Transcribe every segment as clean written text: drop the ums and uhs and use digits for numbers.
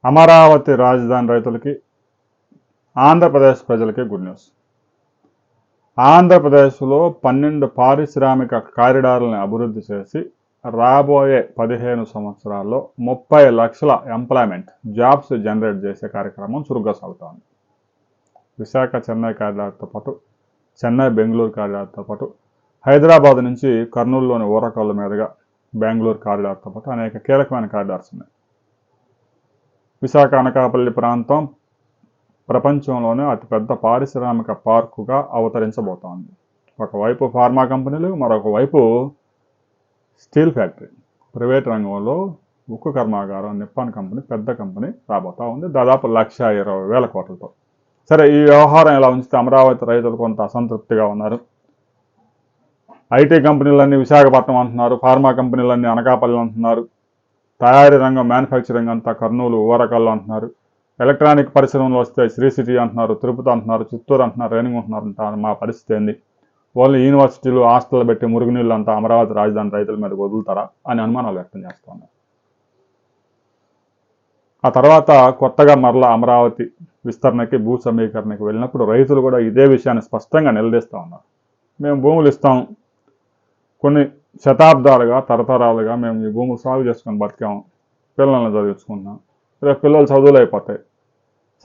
అమరావతి రాజధాని రైతులకి, ఆంధ్రప్రదేశ్ ప్రజలకి గుడ్ న్యూస్. ఆంధ్రప్రదేశ్లో 12 పారిశ్రామిక కారిడార్లను అభివృద్ధి చేసి రాబోయే 15 సంవత్సరాల్లో 30 లక్షల ఎంప్లాయ్మెంట్ జాబ్స్ జనరేట్ చేసే కార్యక్రమం చురుగ్గా సాగుతోంది. విశాఖ చెన్నై కారిడార్తో పాటు చెన్నై బెంగళూరు కారిడార్తో పాటు హైదరాబాద్ నుంచి కర్నూలులోని ఊరకల్ల మీదుగా బెంగళూరు కారిడార్తో పాటు అనేక కీలకమైన కారిడార్స్ ఉన్నాయి. విశాఖ అనకాపల్లి ప్రాంతం ప్రపంచంలోనే అతిపెద్ద పారిశ్రామిక పార్కుగా అవతరించబోతోంది. ఒకవైపు ఫార్మా కంపెనీలు, మరొక వైపు స్టీల్ ఫ్యాక్టరీ, ప్రైవేట్ రంగంలో ఉక్కు కర్మాగారం నిప్పాన్ కంపెనీ పెద్ద కంపెనీ రాబోతూ ఉంది, దాదాపు 1,20,000 కోట్లతో. సరే, ఈ వ్యవహారం ఎలా ఉంచితే అమరావతి రైతులు కొంత అసంతృప్తిగా ఉన్నారు. ఐటీ కంపెనీలన్నీ విశాఖపట్నం అంటున్నారు, ఫార్మా కంపెనీలన్నీ అనకాపల్లి అంటున్నారు, తయారీ రంగం మ్యానుఫ్యాక్చరింగ్ అంతా కర్నూలు ఊరకల్లు అంటున్నారు, ఎలక్ట్రానిక్ పరిశ్రమలు వస్తే శ్రీ సిటీ అంటున్నారు, తిరుపతి అంటున్నారు, చిత్తూరు అంటున్నారు, రేణిగుంట అంటున్నారు. మా పరిస్థితి ఏంది? ఓన్లీ యూనివర్సిటీలు హాస్టల్ పెట్టి మురుగునీళ్ళు అంతా అమరావతి రాజధాని రైతుల మీద వదులుతారా అని అనుమానాలు వ్యక్తం చేస్తున్నారు. ఆ తర్వాత కొత్తగా మరలా అమరావతి విస్తరణకి భూ సమీకరణకి వెళ్ళినప్పుడు రైతులు కూడా ఇదే విషయాన్ని స్పష్టంగా నిలదీస్తూ ఉన్నారు. మేము భూములు ఇస్తాం, కొన్ని శతాబ్దాలుగా తరతరాలుగా మేము ఈ భూములు సాగు చేసుకొని బతికాము, పిల్లల్ని చదివించుకుంటున్నాం, రేపు పిల్లలు చదువులు అయిపోతాయి.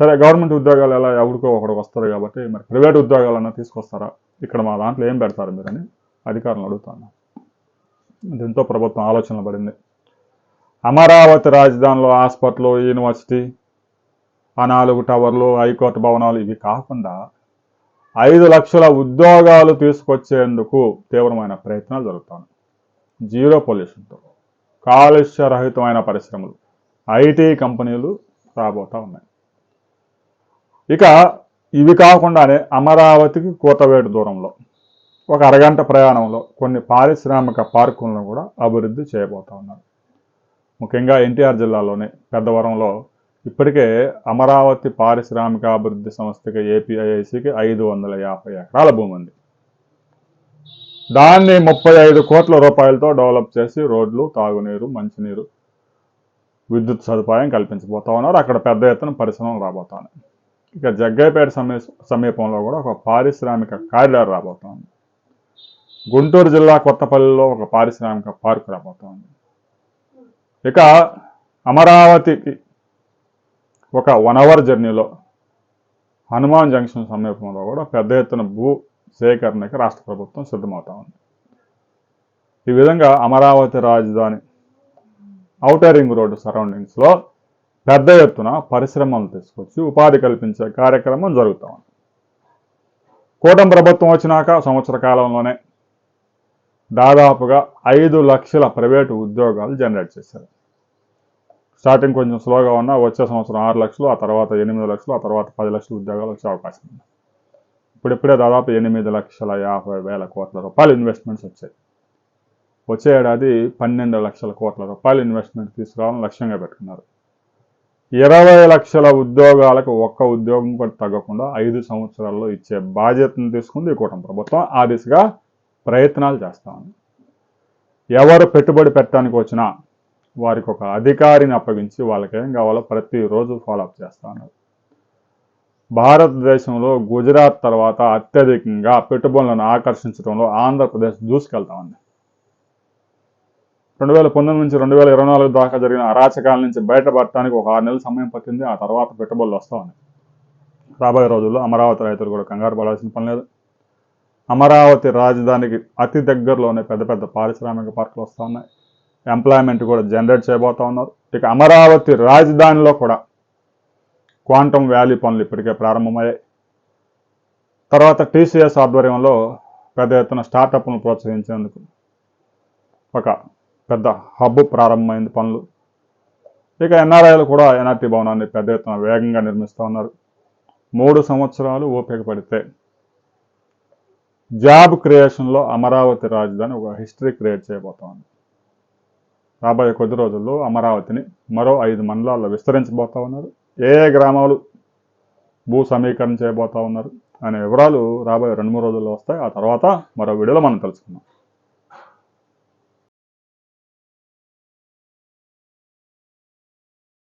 సరే, గవర్నమెంట్ ఉద్యోగాలు ఎలా ఎవరికో ఒకరికి వస్తారు కాబట్టి మరి ప్రైవేట్ ఉద్యోగాలన్నా తీసుకొస్తారా, ఇక్కడ మా దాంట్లో ఏం పెడతారు మీరని అధికారులను అడుగుతాను. దీంతో ప్రభుత్వం ఆలోచనలు పడింది. అమరావతి రాజధానిలో హాస్పిటల్, యూనివర్సిటీ, ఆ 4 టవర్లు, హైకోర్టు భవనాలు ఇవి కాకుండా 5 లక్షల ఉద్యోగాలు తీసుకొచ్చేందుకు తీవ్రమైన ప్రయత్నాలు జరుగుతాయి. జీరో పొల్యూషన్తో కాలుష్యరహితమైన పరిశ్రమలు, ఐటీ కంపెనీలు రాబోతూ ఉన్నాయి. ఇక ఇవి కాకుండానే అమరావతికి కూతవేటు దూరంలో ఒక అరగంట ప్రయాణంలో కొన్ని పారిశ్రామిక పార్కులను కూడా అభివృద్ధి చేయబోతా ఉన్నారు. ముఖ్యంగా ఎన్టీఆర్ జిల్లాలోని పెద్దవరంలో ఇప్పటికే అమరావతి పారిశ్రామిక అభివృద్ధి సంస్థకి ఏపీఐఐసికి 550 ఎకరాల భూమి ఉంది. దాన్ని 35 కోట్ల రూపాయలతో డెవలప్ చేసి రోడ్లు, తాగునీరు, మంచినీరు, విద్యుత్ సదుపాయం కల్పించబోతా ఉన్నారు. అక్కడ పెద్ద ఎత్తున పరిశ్రమలు రాబోతా ఉన్నాయి. ఇక జగ్గైపేట సమీపంలో కూడా ఒక పారిశ్రామిక కారిడార్ రాబోతా ఉంది. గుంటూరు జిల్లా కొత్తపల్లిలో ఒక పారిశ్రామిక పార్కు రాబోతా ఉంది. ఇక అమరావతికి ఒక 1 అవర్ జర్నీలో హనుమాన్ జంక్షన్ సమీపంలో కూడా పెద్ద ఎత్తున భూ సేకరణకి రాష్ట్ర ప్రభుత్వం సిద్ధమవుతా ఉంది. ఈ విధంగా అమరావతి రాజధాని ఔటర్ రింగ్ రోడ్డు సరౌండింగ్స్లో పెద్ద ఎత్తున పరిశ్రమలు తీసుకొచ్చి ఉపాధి కల్పించే కార్యక్రమం జరుగుతూ ఉంది. కూటమి ప్రభుత్వం వచ్చినాక సంవత్సర కాలంలోనే దాదాపుగా 5 లక్షల ప్రైవేటు ఉద్యోగాలు జనరేట్ చేశారు. స్టార్టింగ్ కొంచెం స్లోగా ఉన్నా వచ్చే సంవత్సరం 6 లక్షలు, ఆ తర్వాత 8 లక్షలు, ఆ తర్వాత 10 లక్షల ఉద్యోగాలు వచ్చే అవకాశం ఉంది. ఇప్పుడిప్పుడే దాదాపు 8,50,000 కోట్ల రూపాయలు ఇన్వెస్ట్మెంట్స్ వచ్చాయి. వచ్చే ఏడాది 12 లక్షల కోట్ల రూపాయలు ఇన్వెస్ట్మెంట్ తీసుకురావాలని లక్ష్యంగా పెట్టుకున్నారు. 20 లక్షల ఉద్యోగాలకు ఒక్క ఉద్యోగం కూడా తగ్గకుండా 5 సంవత్సరాల్లో ఇచ్చే బాధ్యతను తీసుకుంది ఈ కూటమి ప్రభుత్వం. ఆ దిశగా ప్రయత్నాలు చేస్తా ఉంది. ఎవరు పెట్టుబడి పెట్టడానికి వచ్చినా వారికి ఒక అధికారిని అప్పగించి వాళ్ళకి ఏం కావాలో ప్రతిరోజు ఫాలోఅప్ చేస్తూ ఉన్నారు. భారతదేశంలో గుజరాత్ తర్వాత అత్యధికంగా పెట్టుబడులను ఆకర్షించడంలో ఆంధ్రప్రదేశ్ దూసుకెళ్తా ఉంది. 2019 నుంచి 2024 దాకా జరిగిన అరాచకాల నుంచి బయటపడటానికి ఒక 6 నెలల సమయం పట్టింది. ఆ తర్వాత పెట్టుబడులు వస్తూ ఉన్నాయి. రాబోయే రోజుల్లో అమరావతి రైతులు కూడా కంగారు పడాల్సిన పని లేదు. అమరావతి రాజధానికి అతి దగ్గరలోనే పెద్ద పెద్ద పారిశ్రామిక పార్కులు వస్తూ ఉన్నాయి. ఎంప్లాయ్మెంట్ కూడా జనరేట్ చేయబోతూ ఉన్నారు. ఇక అమరావతి రాజధానిలో కూడా క్వాంటమ్ వ్యాలీ పనులు ఇప్పటికే ప్రారంభమయ్యాయి. తర్వాత టీసీఎస్ ఆధ్వర్యంలో పెద్ద ఎత్తున స్టార్టప్ను ప్రోత్సహించేందుకు ఒక పెద్ద హబ్ ప్రారంభమైంది పనులు. ఇక ఎన్ఆర్ఐలు కూడా ఎన్ఆర్టీ భవనాన్ని పెద్ద ఎత్తున వేగంగా నిర్మిస్తూ ఉన్నారు. 3 సంవత్సరాలు ఓపిక పడితే జాబ్ క్రియేషన్లో అమరావతి రాజధాని ఒక హిస్టరీ క్రియేట్ చేయబోతా ఉంది. రాబోయే కొద్ది రోజుల్లో అమరావతిని మరో 5 మండలాల్లో విస్తరించబోతా ఉన్నారు. ఏ గ్రామాలు భూ సమీకరణ చేయబోతా ఉన్నారు అనే వివరాలు రాబోయే 2-3 రోజుల్లో వస్తాయి. ఆ తర్వాత మరో వీడియోలో మనం తెలుసుకుందాం.